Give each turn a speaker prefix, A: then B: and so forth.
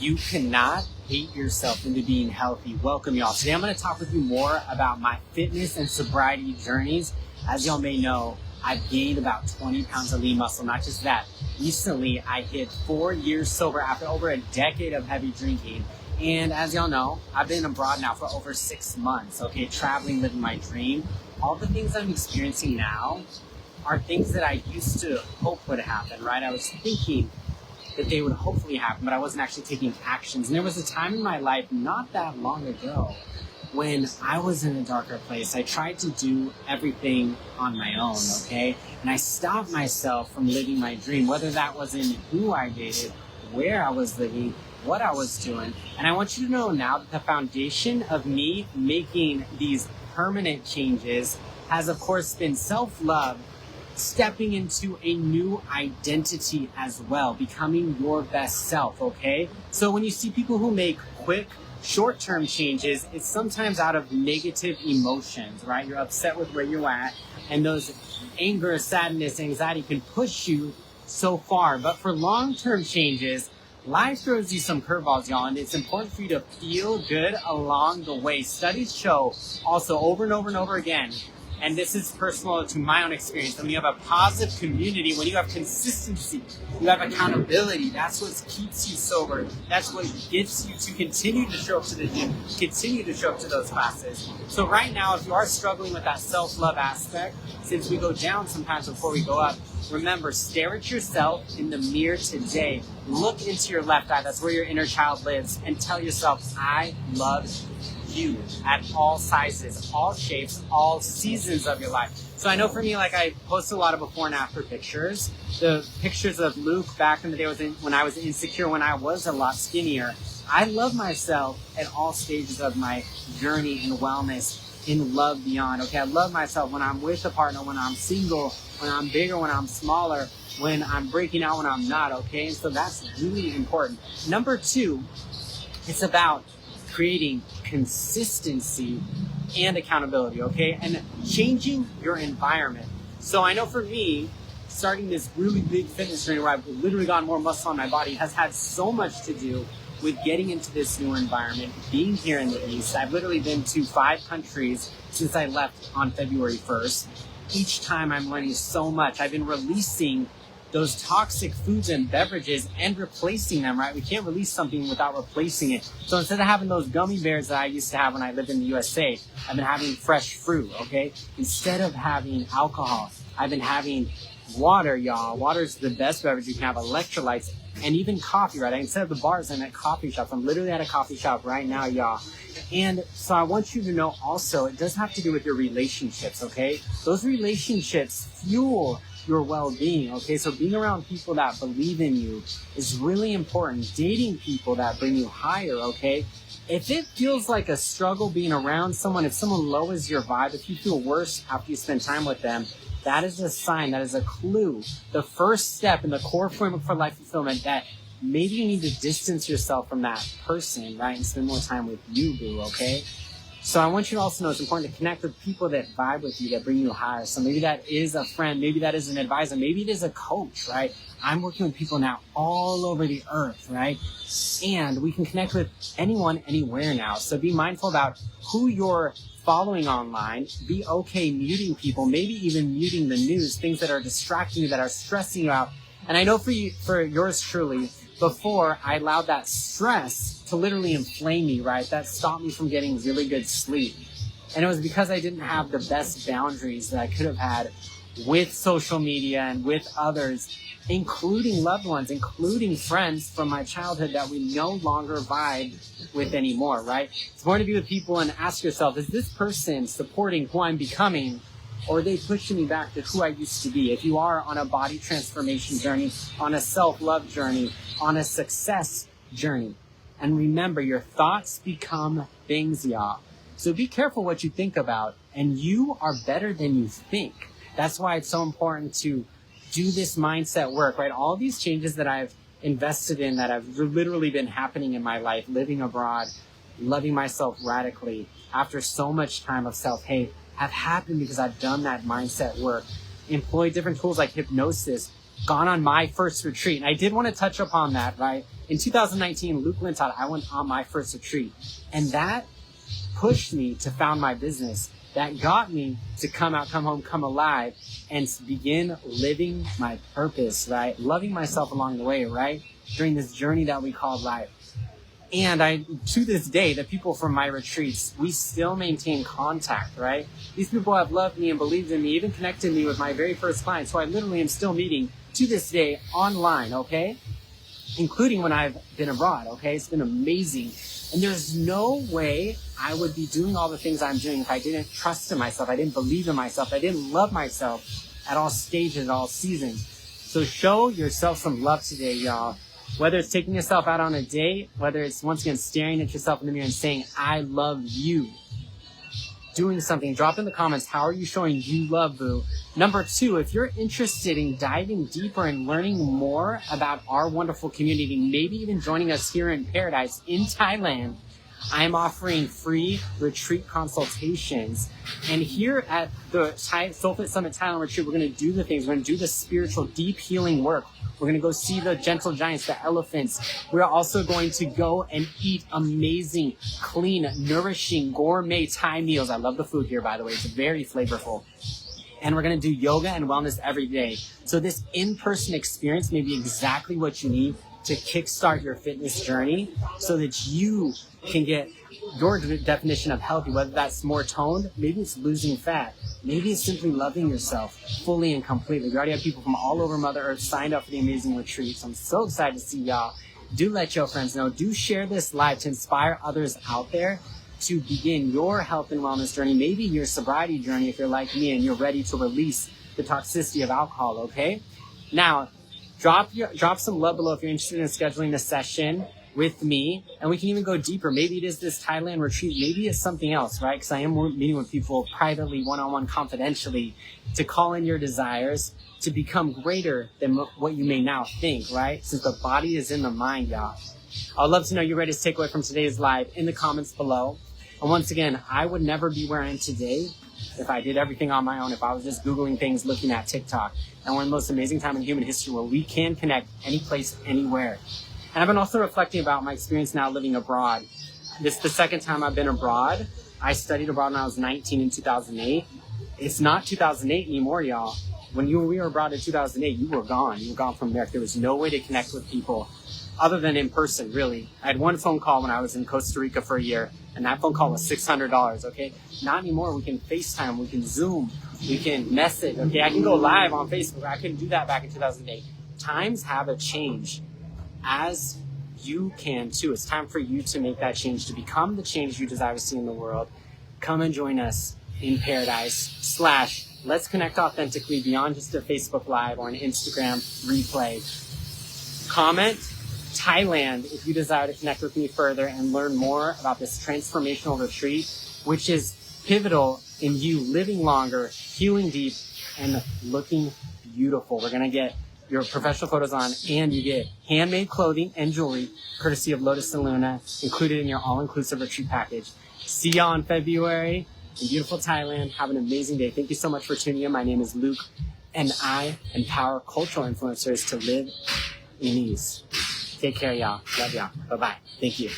A: You cannot hate yourself into being healthy. Welcome, y'all. Today I'm going to talk with you more about my fitness and sobriety journeys. As y'all may know, I've gained about 20 pounds of lean muscle. Not just that. Recently, I hit 4 years sober after over a decade of heavy drinking. And as y'all know, I've been abroad now for over 6 months, okay, traveling, living my dream. All the things I'm experiencing now are things that I used to hope would happen, right? I was thinking that they would hopefully happen, but I wasn't actually taking actions. And there was a time in my life not that long ago when I was in a darker place. I tried to do everything on my own, okay? And I stopped myself from living my dream, whether that was in who I dated, where I was living, what I was doing. And I want you to know now that the foundation of me making these permanent changes has, of course, been self-love, stepping into a new identity as well, becoming your best self, okay? So when you see people who make quick, short-term changes, it's sometimes out of negative emotions, right? You're upset with where you're at, and those anger, sadness, anxiety can push you so far. But for long-term changes, life throws you some curveballs, y'all, and it's important for you to feel good along the way. Studies show also over and over and over again, and this is personal to my own experience, when you have a positive community, when you have consistency, you have accountability, that's what keeps you sober. That's what gets you to continue to show up to the gym, continue to show up to those classes. So right now, if you are struggling with that self-love aspect, since we go down sometimes before we go up, remember, stare at yourself in the mirror today. Look into your left eye, that's where your inner child lives, and tell yourself, I love you at all sizes, all shapes, all seasons of your life. So I know for me, like, I post a lot of before and after pictures. The pictures of Luke back in the day when I was insecure, when I was a lot skinnier. I love myself at all stages of my journey in wellness, in love beyond. Okay, I love myself when I'm with a partner, when I'm single, when I'm bigger, when I'm smaller, when I'm breaking out, when I'm not, okay? And so that's really important. Number 2, it's about creating consistency and accountability, okay? And changing your environment. So I know for me, starting this really big fitness journey where I've literally gotten more muscle on my body has had so much to do with getting into this new environment, being here in the East. I've literally been to 5 countries since I left on February 1st. Each time I'm learning so much. I've been releasing those toxic foods and beverages and replacing them, right? We can't release something without replacing it. So instead of having those gummy bears that I used to have when I lived in the USA, I've been having fresh fruit, okay? Instead of having alcohol, I've been having water, y'all. Water is the best beverage. You can have electrolytes and even coffee, right? Instead of the bars, I'm at coffee shops. I'm literally at a coffee shop right now, y'all. And so I want you to know also, it does have to do with your relationships, okay? Those relationships fuel your well-being, okay? So being around people that believe in you is really important. Dating people that bring you higher, okay? If it feels like a struggle being around someone, if someone lowers your vibe, if you feel worse after you spend time with them, that is a sign, that is a clue, the first step in the core framework for life fulfillment, that maybe you need to distance yourself from that person, right? And spend more time with you, boo, okay? So I want you to also know it's important to connect with people that vibe with you, that bring you higher. So maybe that is a friend, maybe that is an advisor, maybe it is a coach, right? I'm working with people now all over the earth, right? And we can connect with anyone, anywhere now. So be mindful about who you're following online. Be okay muting people, maybe even muting the news, things that are distracting you, that are stressing you out. And I know for you, for yours truly, before I allowed that stress to literally inflame me, right? That stopped me from getting really good sleep. And it was because I didn't have the best boundaries that I could have had with social media and with others, including loved ones, including friends from my childhood that we no longer vibe with anymore, right? It's important to be with people and ask yourself, is this person supporting who I'm becoming, or are they pushing me back to who I used to be? If you are on a body transformation journey, on a self-love journey, on a success journey. And remember, your thoughts become things, y'all. So be careful what you think about, and you are better than you think. That's why it's so important to do this mindset work, right? All these changes that I've invested in, that have literally been happening in my life, living abroad, loving myself radically after so much time of self-hate, have happened because I've done that mindset work, employed different tools like hypnosis, gone on my first retreat. And I did want to touch upon that, right? in 2019, Luke Lintott, I went on my first retreat, and that pushed me to found my business. That got me to come out, come home, come alive, and begin living my purpose, right? Loving myself along the way, right? During this journey that we call life. And to this day, the people from my retreats, we still maintain contact, right? These people have loved me and believed in me, even connected me with my very first clients, who I literally am still meeting to this day online, okay? Including when I've been abroad, okay? It's been amazing. And there's no way I would be doing all the things I'm doing if I didn't trust in myself, I didn't believe in myself, I didn't love myself at all stages, all seasons. So show yourself some love today, y'all. Whether it's taking yourself out on a date, whether it's once again staring at yourself in the mirror and saying, I love you. Doing something, drop in the comments, how are you showing you love, boo? Number 2, if you're interested in diving deeper and learning more about our wonderful community, maybe even joining us here in Paradise in Thailand, I'm offering free retreat consultations. And here at the SoulFit Summit Thailand Retreat, we're going to do the things. We're going to do the spiritual, deep healing work. We're going to go see the gentle giants, the elephants. We're also going to go and eat amazing, clean, nourishing, gourmet Thai meals. I love the food here, by the way. It's very flavorful. And we're going to do yoga and wellness every day. So this in-person experience may be exactly what you need to kickstart your fitness journey so that you can get your definition of healthy, whether that's more toned, maybe it's losing fat, maybe it's simply loving yourself fully and completely. We already have people from all over Mother Earth signed up for the amazing retreat, so I'm so excited to see y'all. Do let your friends know. Do share this live to inspire others out there to begin your health and wellness journey, maybe your sobriety journey if you're like me and you're ready to release the toxicity of alcohol, okay? Now, drop some love below if you're interested in scheduling a session with me, and we can even go deeper. Maybe it is this Thailand retreat. Maybe it's something else, right? Because I am meeting with people privately, one-on-one, confidentially, to call in your desires to become greater than what you may now think, right? Since the body is in the mind, y'all. I'd love to know your greatest takeaway from today's live in the comments below. And once again, I would never be where I am today if I did everything on my own, if I was just Googling things, looking at TikTok. And we're in the most amazing time in human history where we can connect any place, anywhere. And I've been also reflecting about my experience now living abroad. This is the second time I've been abroad. I studied abroad when I was 19 in 2008. It's not 2008 anymore, y'all. When we were abroad in 2008, you were gone. You were gone from America. There was no way to connect with people other than in person, really. I had one phone call when I was in Costa Rica for a year, and that phone call was $600, okay? Not anymore. We can FaceTime, we can Zoom, we can message, okay? I can go live on Facebook. I couldn't do that back in 2008. Times have a change, as you can too. It's time for you to make that change, to become the change you desire to see in the world. Come and join us in Paradise / Let's Connect Authentically beyond just a Facebook Live or an Instagram replay. Comment Thailand if you desire to connect with me further and learn more about this transformational retreat, which is pivotal in you living longer, healing deep, and looking beautiful. We're going to get your professional photos on, and you get handmade clothing and jewelry courtesy of Lotus and Luna included in your all-inclusive retreat package. See y'all in February in beautiful Thailand. Have an amazing day. Thank you so much for tuning in. My name is Luke, and I empower cultural influencers to live in ease. Take care, y'all. Love y'all. Bye-bye. Thank you.